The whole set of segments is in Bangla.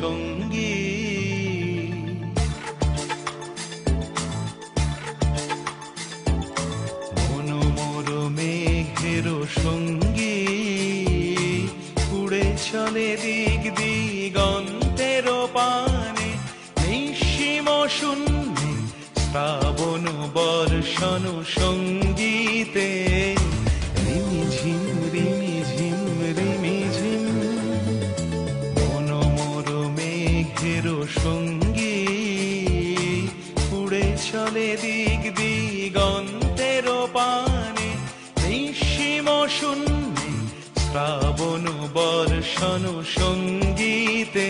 সঙ্গী মনোমর মেঘের সঙ্গী উড়ে চলে দিক দিগন্তের পানে নিঃসীম শূন্যে শ্রাবণ বর্ষণ সঙ্গীতে রিমিঝিম রিমিঝিম রিমিঝিম সঙ্গী উড়ে চলে দিক দিগন্তের পানে নিঃসীম শূন্যে শ্রাবণ বর্ষণ সঙ্গীতে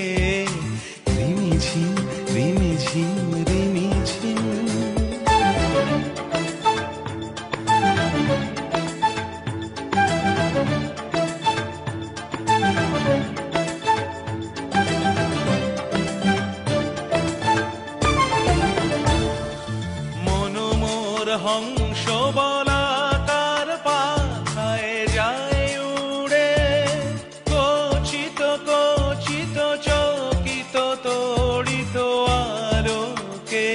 রিমিঝিম রিমিঝিম রিমিঝিম। হংস বলাকার পাখায় যায় উড়ে কচিত কচিত চকিত তড়িত আলোকে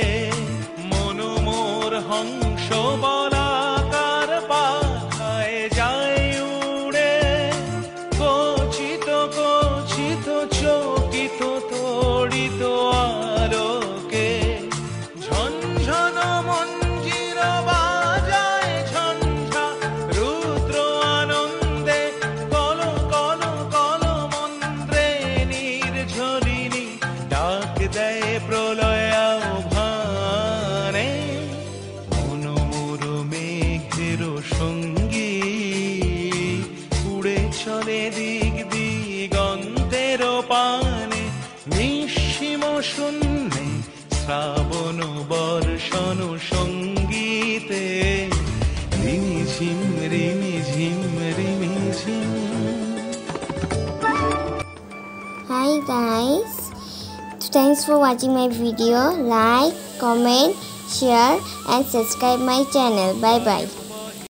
মনোমোর হংস বলাকার পাখায় যায় উড়ে কচিত কচিত চকিত তড়িত আলোকে ঝনঝন মন সঙ্গী উড়ে চলে দিক দিগন্তের পানে নিঃসীম শূন্যে শ্রাবণ বর্ষণ সঙ্গীতে রিমিঝিম রিমিঝিম রিমিঝিম। Hi guys, thanks for watching my video. Like, comment, share and subscribe my channel. Bye bye.